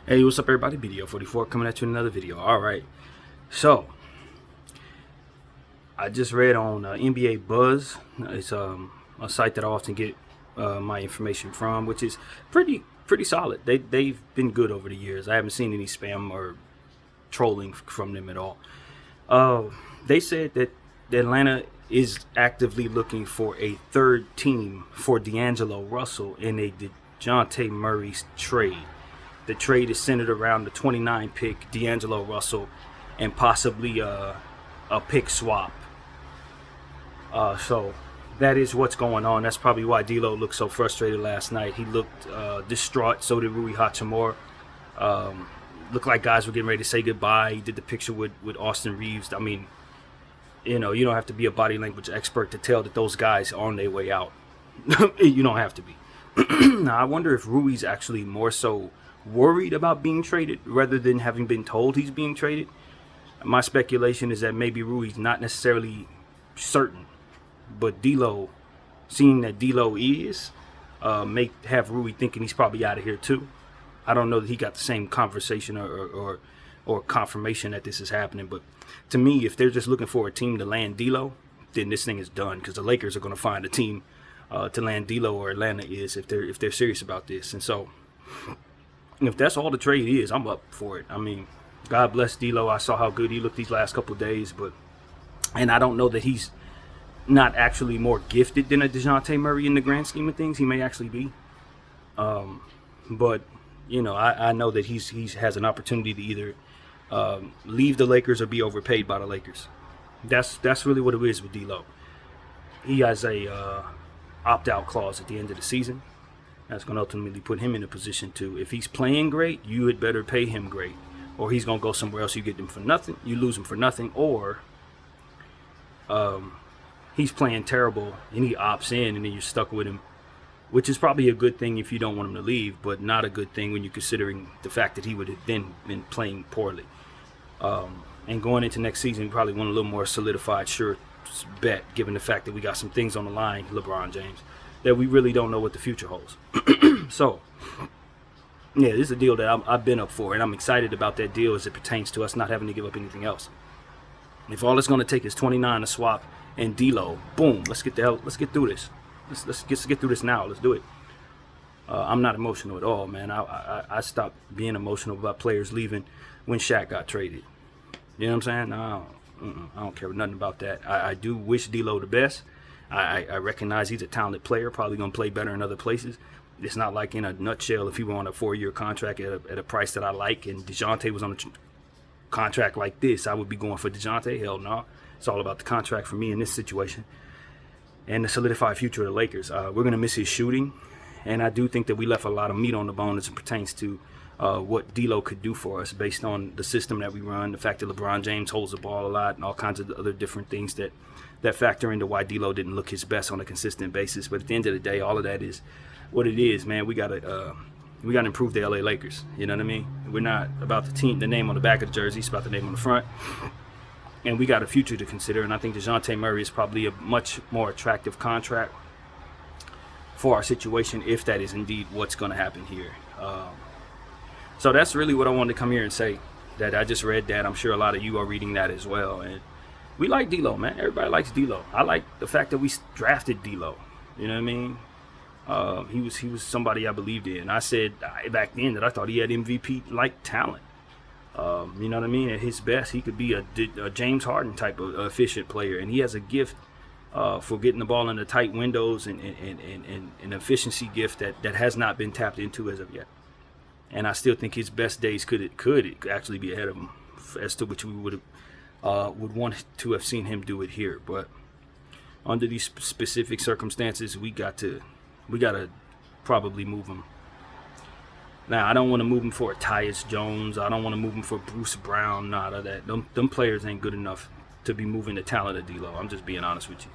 Hey, what's up, everybody? BDO44 coming at you in another video. All right, so I just read on NBA Buzz. It's a site that I often get my information from, which is pretty solid. They've been good over the years. I haven't seen any spam or trolling from them at all. They said that Atlanta is actively looking for a third team for D'Angelo Russell in a DeJounte Murray trade. The trade is centered around the 29 pick, D'Angelo Russell, and possibly a pick swap. So that is what's going on. That's probably why D'Lo looked so frustrated last night. He looked distraught. So did Rui Hachimura. Looked like guys were getting ready to say goodbye. He did the picture with Austin Reeves. I mean, you don't have to be a body language expert to tell that those guys are on their way out. You don't have to be. Now, I wonder if Rui's actually more so worried about being traded rather than having been told he's being traded. My speculation is that maybe Rui's not necessarily certain, but D'Lo, seeing that D'Lo is, may have Rui thinking he's probably out of here too. I don't know that he got the same conversation or confirmation that this is happening, but to me, if they're just looking for a team to land D'Lo, then this thing is done, because the Lakers are going to find a team to land D'Lo, or Atlanta is, if they're serious about this. And so, if that's all the trade is, I'm up for it. I mean, God bless D'Lo. I saw how good he looked these last couple of days, and I don't know that he's not actually more gifted than a DeJounte Murray in the grand scheme of things. He may actually be, but I know that he has an opportunity to either leave the Lakers or be overpaid by the Lakers. That's really what it is with D'Lo. He has a opt-out clause at the end of the season. That's going to ultimately put him in a position to, if he's playing great, you had better pay him great, or he's going to go somewhere else. You get him for nothing, you lose him for nothing, or he's playing terrible and he opts in, and then you're stuck with him, which is probably a good thing if you don't want him to leave, but not a good thing when you're considering the fact that he would have then been playing poorly. And going into next season, we probably want a little more solidified, sure bet, given the fact that we got some things on the line, LeBron James, that we really don't know what the future holds. So, yeah, this is a deal that I've been up for, and I'm excited about that deal as it pertains to us not having to give up anything else. If all it's going to take is 29 to swap and D'Lo, boom, let's get through this. Let's get through this now. Let's do it. I'm not emotional at all, man. I stopped being emotional about players leaving when Shaq got traded. You know what I'm saying? I don't care nothing about that. I do wish D'Lo the best. I recognize he's a talented player, probably going to play better in other places. It's not like, in a nutshell, if he were on a 4-year contract at a price that I like and DeJounte was on a contract like this, I would be going for DeJounte. Hell no. It's all about the contract for me in this situation and the solidified future of the Lakers. We're going to miss his shooting, and I do think that we left a lot of meat on the bone as it pertains to what D'Lo could do for us based on the system that we run, the fact that LeBron James holds the ball a lot, and all kinds of other different things that factor into why D'Lo didn't look his best on a consistent basis. But at the end of the day, all of that is what it is, man. We gotta improve the LA Lakers. You know what I mean? We're not about the name on the back of the jersey. It's about the name on the front. And we got a future to consider. And I think DeJounte Murray is probably a much more attractive contract for our situation, if that is indeed what's going to happen here. So that's really what I wanted to come here and say. That I just read that. I'm sure a lot of you are reading that as well. And we like D'Lo, man. Everybody likes D'Lo. I like the fact that we drafted D'Lo. You know what I mean? He was somebody I believed in. I said back then that I thought he had MVP-like talent. You know what I mean? At his best, he could be a James Harden type of efficient player, and he has a gift for getting the ball in the tight windows and an efficiency gift that has not been tapped into as of yet. And I still think his best days could actually be ahead of him, as to which we would want to have seen him do it here. But under these specific circumstances, we got to probably move him. Now, I don't want to move him for a Tyus Jones. I don't want to move him for Bruce Brown. None of that. Them players ain't good enough to be moving the talent of D'Lo. I'm just being honest with you.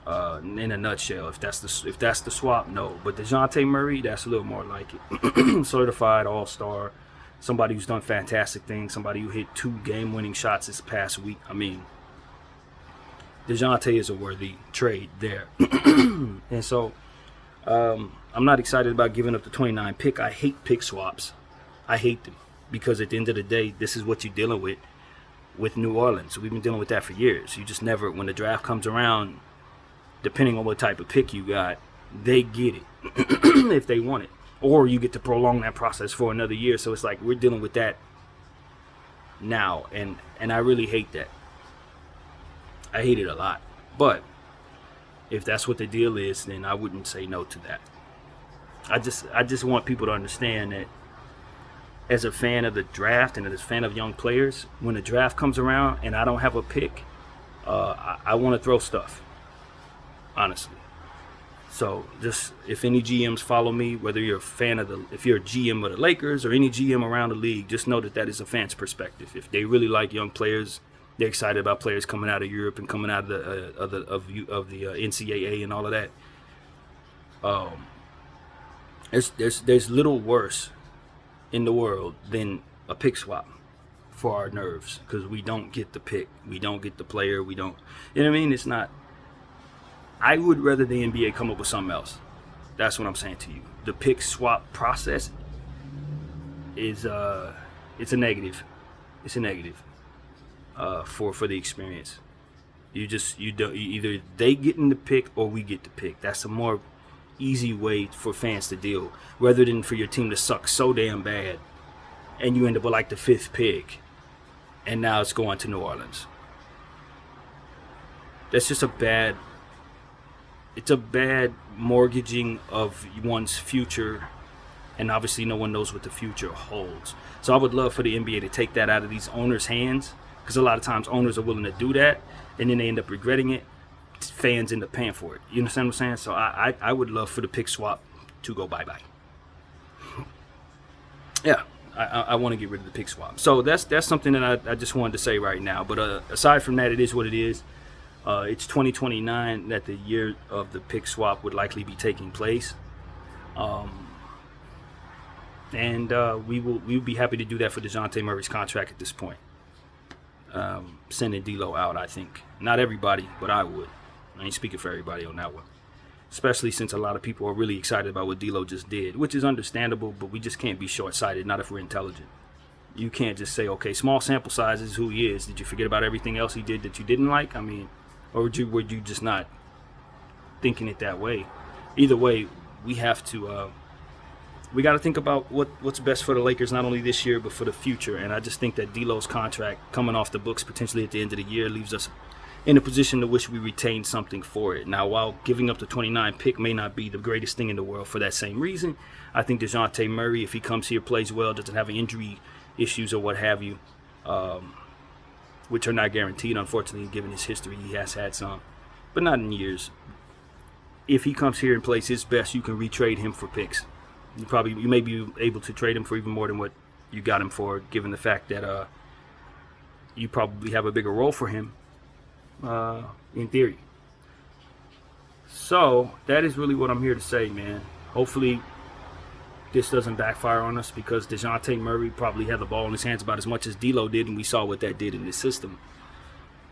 In a nutshell, if that's the swap, no. But DeJounte Murray, that's a little more like it. Certified all-star, somebody who's done fantastic things, somebody who hit 2 game-winning shots this past week. I mean, DeJounte is a worthy trade there. And so I'm not excited about giving up the 29 pick. I hate pick swaps. I hate them because at the end of the day, this is what you're dealing with New Orleans. We've been dealing with that for years. You just never, when the draft comes around, depending on what type of pick you got, they get it if they want it. Or you get to prolong that process for another year. So it's like we're dealing with that now. And I really hate that. I hate it a lot. But if that's what the deal is, then I wouldn't say no to that. I just want people to understand that as a fan of the draft and as a fan of young players, when the draft comes around and I don't have a pick, I want to throw stuff, honestly. So just if any GMs follow me, whether you're a fan of if you're a GM of the Lakers or any GM around the league, just know that is a fan's perspective. If they really like young players, they're excited about players coming out of Europe and coming out of the NCAA and all of that. There's little worse in the world than a pick swap for our nerves, because we don't get the pick, we don't get the player, we don't. You know what I mean? It's not. I would rather the NBA come up with something else. That's what I'm saying to you. The pick swap process is it's a negative. It's a negative for the experience. You either they get in the pick or we get the pick. That's a more easy way for fans to deal, rather than for your team to suck so damn bad and you end up with like the 5th pick and now it's going to New Orleans. That's just a bad mortgaging of one's future, and obviously no one knows what the future holds. So I would love for the NBA to take that out of these owners' hands, because a lot of times owners are willing to do that and then they end up regretting it. Fans end up paying for it. You understand what I'm saying? So I would love for the pick swap to go bye-bye. Yeah, I want to get rid of the pick swap. So that's something that I just wanted to say right now. But aside from that, it is what it is. It's 2029 that the year of the pick swap would likely be taking place. And we will be happy to do that for DeJounte Murray's contract at this point. Sending D'Lo out, I think. Not everybody, but I would. I ain't speaking for everybody on that one. Especially since a lot of people are really excited about what D'Lo just did, which is understandable, but we just can't be short-sighted, not if we're intelligent. You can't just say, okay, small sample size is who he is. Did you forget about everything else he did that you didn't like? I mean, or were you just not thinking it that way? Either way, we have to we got to think about what's best for the Lakers, not only this year but for the future. And I just think that D'Lo's contract coming off the books potentially at the end of the year leaves us in a position to wish we retained something for it. Now, while giving up the 29 pick may not be the greatest thing in the world for that same reason, I think DeJounte Murray, if he comes here, plays well, doesn't have injury issues or what have you, which are not guaranteed, unfortunately, given his history. He has had some, but not in years. If he comes here and plays his best, you can retrade him for picks. You may be able to trade him for even more than what you got him for, given the fact that you probably have a bigger role for him, in theory. So that is really what I'm here to say, man. Hopefully this doesn't backfire on us, because DeJounte Murray probably had the ball in his hands about as much as D'Lo did, and we saw what that did in this system.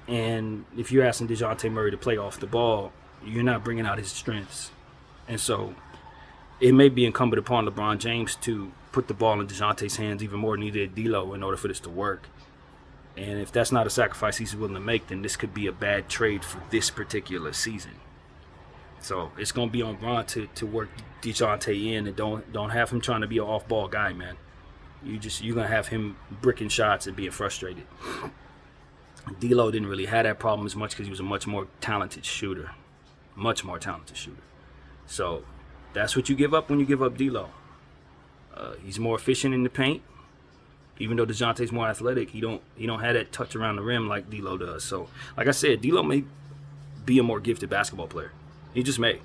And if you're asking DeJounte Murray to play off the ball, you're not bringing out his strengths. And so it may be incumbent upon LeBron James to put the ball in DeJounte's hands even more than he did D'Lo in order for this to work. And if that's not a sacrifice he's willing to make, then this could be a bad trade for this particular season. So it's going to be on Bron to work DeJounte in, and don't have him trying to be an off-ball guy, man. You're going to have him bricking shots and being frustrated. D'Lo didn't really have that problem as much because he was a much more talented shooter. Much more talented shooter. So that's what you give up when you give up D'Lo. He's more efficient in the paint. Even though DeJounte's more athletic, he don't have that touch around the rim like D'Lo does. So, like I said, D'Lo may be a more gifted basketball player. He just may.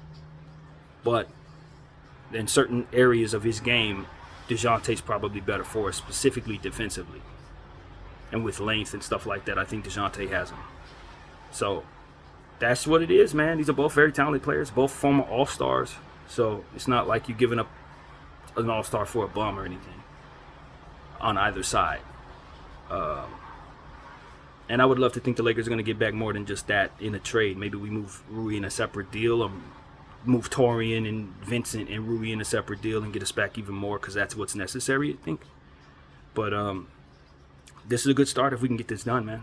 But in certain areas of his game, DeJounte's probably better for us, specifically defensively. And with length and stuff like that, I think DeJounte has him. So that's what it is, man. These are both very talented players, both former All-Stars. So it's not like you're giving up an All-Star for a bum or anything on either side. And I would love to think the Lakers are going to get back more than just that in a trade. Maybe we move Rui in a separate deal, or move Torian and Vincent and Rui in a separate deal and get us back even more, because that's what's necessary, I think. But this is a good start if we can get this done, man.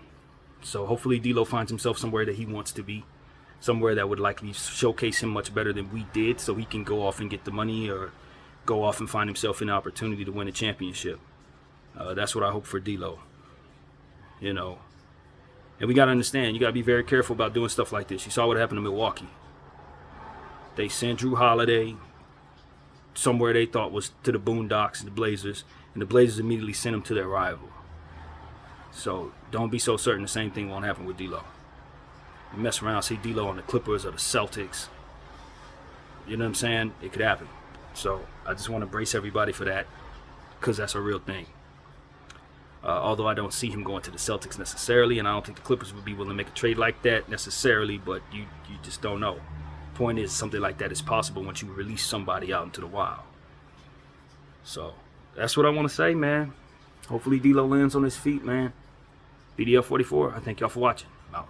So hopefully D'Lo finds himself somewhere that he wants to be, somewhere that would likely showcase him much better than we did, so he can go off and get the money or go off and find himself an opportunity to win a championship. That's what I hope for D'Lo. You know, and we got to understand, you got to be very careful about doing stuff like this. You saw what happened to Milwaukee. They sent Drew Holiday somewhere they thought was to the Boondocks and the Blazers, and the Blazers immediately sent him to their rival. So don't be so certain the same thing won't happen with D'Lo. You mess around, see D'Lo on the Clippers or the Celtics. You know what I'm saying? It could happen. So I just want to brace everybody for that, because that's a real thing. Although I don't see him going to the Celtics necessarily, and I don't think the Clippers would be willing to make a trade like that necessarily, but you just don't know. Point is, something like that is possible once you release somebody out into the wild. So that's what I want to say, man. Hopefully D'Lo lands on his feet, man. BDL 44, I thank y'all for watching. I'm out.